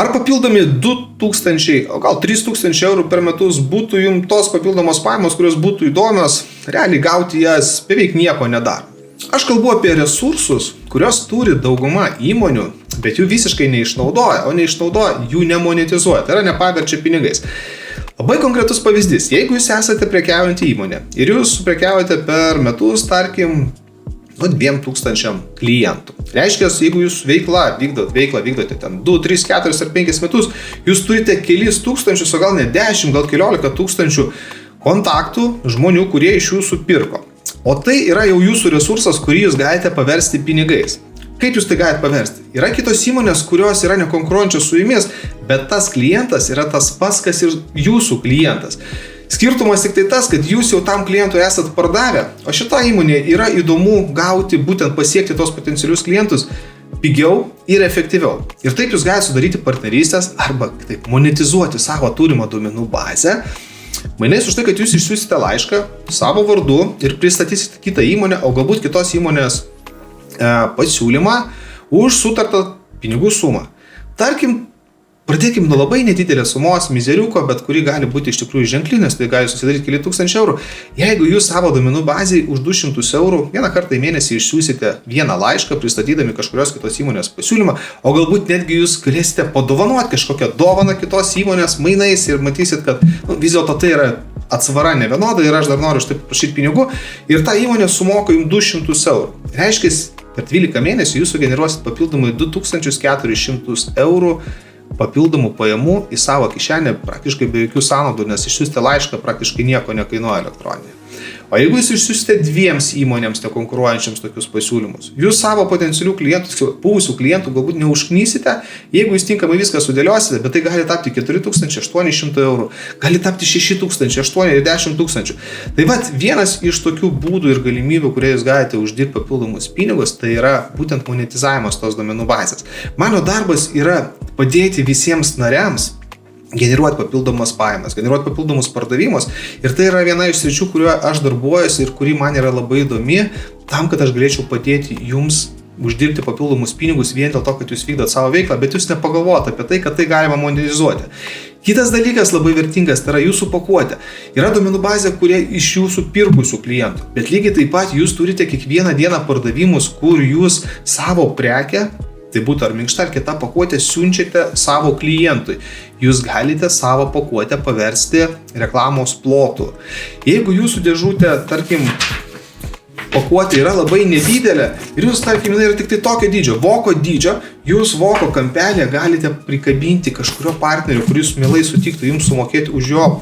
Ar papildomi 2000, o gal 3000 eurų per metus būtų jums tos papildomos pajamos, kurios būtų įdomios, realiai gauti jas beveik nieko nedaro. Aš kalbu apie resursus, kurios turi dauguma įmonių, bet jų visiškai neišnaudoja, o neišnaudoja, jų nemonetizuoja, tai yra nepaverčia pinigais. Labai konkretus pavyzdys, jeigu jūs esate prekiaujantį įmonę ir jūs prekiaujate per metus, tarkim, 2000 klientų. Reiškia, jeigu jūs veiklą vykdote ten 2, 3, 4 ar 5 metus, jūs turite kelis tūkstančius, o gal ne 10, gal 11 tūkstančių kontaktų žmonių, kurie iš jūsų pirko. O tai yra jau jūsų resursas, kurį jūs galite paversti pinigais. Kaip jūs tai galite paversti? Yra kitos įmonės, kurios yra nekonkuruojančios su jumis, bet tas klientas yra tas pats, kas ir jūsų klientas. Skirtumas tik tai tas, kad jūs jau tam klientui esat pardavę, o šita įmonė yra įdomu gauti, būtent pasiekti tos potencialius klientus pigiau ir efektyviau. Ir taip jūs galite sudaryti partnerystės arba taip monetizuoti savo turimą duomenų bazę, mainais už tai, kad jūs išsiųsite laišką savo vardu ir pristatysite kitą įmonę, o galbūt kitos įmonės pasiūlymą už sutartą pinigų sumą. Tarkim, pradėkim nuo labai nedidelės sumos, mizeriuko, bet kuri gali būti iš tikrųjų ženklinės, tai gali susidaryti keli tūkstančių eurų. Jeigu jūs savo duomenų bazėje už 200 eurų vieną kartą į mėnesį išsiųsite vieną laišką, pristatydami kažkurios kitos įmonės pasiūlymą, o galbūt netgi jūs galėsite padovanoti kažkokią dovaną kitos įmonės mainais ir matysit, kad vis dėlto tai yra atsvara nevienoda ir aš dar noriu štai prašyti pinigų ir ta įmonė sumoka jums 200 eurų. Reiškia, per 12 mėnesių jūs sugeneruosit papildomai 2400 eurų papildomų pajamų į savo kišenę praktiškai be jokių sąnaudų, nes išsiųsti laišką praktiškai nieko nekainuoja elektroninė. O jeigu jūs išsiųsite 2 įmonėms nekonkuruojančiams tokius pasiūlymus, jūs savo potencialių klientų, buvusių klientų galbūt neužknysite, jeigu jūs tinkamai viską sudėliosite, bet tai gali tapti 4800 eurų, gali tapti 6000, 8 ir 10 000. Tai vat vienas iš tokių būdų ir galimybių, kurie jūs galite uždirbti papildomus pinigus, tai yra būtent monetizavimas tos duomenų bazės. Mano darbas yra padėti visiems nariams generuoti papildomas pajamas, generuoti papildomus pardavimus ir tai yra viena iš sričių, kurioje aš darbuojuosi ir kuri man yra labai įdomi, tam, kad aš galėčiau padėti jums uždirbti papildomus pinigus vien dėl to, kad jūs vykdot savo veiklą, bet jūs nepagalvojate apie tai, kad tai galima monetizuoti. Kitas dalykas labai vertingas, tai yra jūsų pakuotė. Yra duomenų bazė, kurie iš jūsų pirkusių klientų, bet lygiai taip pat jūs turite kiekvieną dieną pardavimus, kur jūs savo prekę, tai būtų ar minkšta, ar kita pakuotė, siunčiate savo klientui. Jūs galite savo pakuotę paversti reklamos plotu. Jeigu jūsų dėžutė, tarkim, pakuotė yra labai nedidelė ir jūs, tarkim, yra tik tai tokio dydžio, voko dydžio, jūs voko kampelėje galite prikabinti kažkurio partnerio, kuris mielai sutiktų jums sumokėti už jo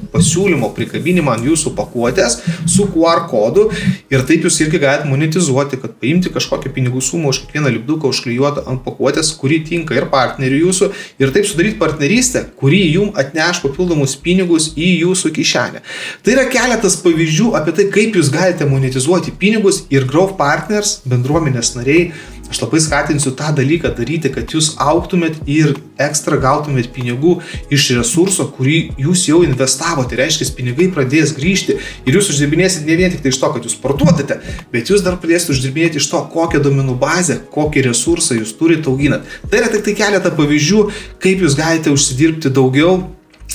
pasiūlymo prikabinimą ant jūsų pakuotės su QR kodu ir taip jūs irgi galite monetizuoti, kad paimti kažkokią pinigų sumą už kiekvieną lipduką užklijuotą ant pakuotės, kuri tinka ir partnerių jūsų ir taip sudaryti partnerystę, kuri jums atneš papildomus pinigus į jūsų kišenę. Tai yra keletas pavyzdžių apie tai, kaip jūs galite monetizuoti pinigus ir Growth Partners bendruomenės nariai. Aš labai skatinsiu tą dalyką daryti, kad jūs augtumėt ir ekstra gautumėt pinigų iš resurso, kurį jūs jau investavote. Reiškia, pinigai pradės grįžti ir jūs uždirbinėsit ne vien tik tai iš to, kad jūs parduodate, bet jūs dar pradėsite uždirbinėti iš to, kokią duomenų bazę, kokį resursą jūs turite auginat. Tai yra tik tai keletą pavyzdžių, kaip jūs galite užsidirbti daugiau,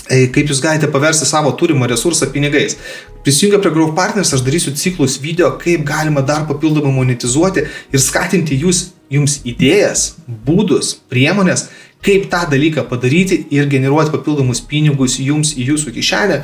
kaip jūs galite paversti savo turimą resursą pinigais. Prisijungę prie Growth Partners, aš darysiu ciklus video, kaip galima dar papildomai monetizuoti ir skatinti jums idėjas, būdus, priemonės, kaip tą dalyką padaryti ir generuoti papildomus pinigus jums į jūsų kišenę,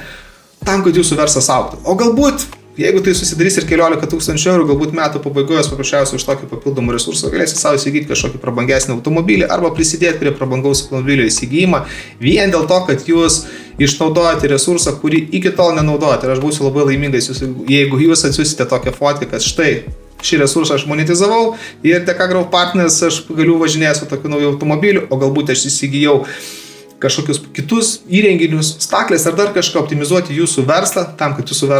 tam, kad jūsų verslas augtų. O galbūt, jeigu tai susidarys ir 11 000 eurų, galbūt metų pabaigoje paprasčiausiai už tokį papildomą resursą galėsite savo įsigyti kažkokį prabangesnį automobilį arba prisidėti prie prabangaus automobilio įsigijimą vien dėl to, kad jūs išnaudojate resursą, kurį iki tol nenaudojate. Ir aš būsiu labai laimingas, jeigu jūs atsiųsite tokią fotkę, kad štai šį resursą aš monetizavau ir dėka Growth Partners aš galiu važinėti su tokiu nauju automobiliu, o galbūt aš įsigijau kažkokius kitus įrenginius, staklės ar dar kažką optimizuoti jūsų verslą, tam, kad jūsų verslas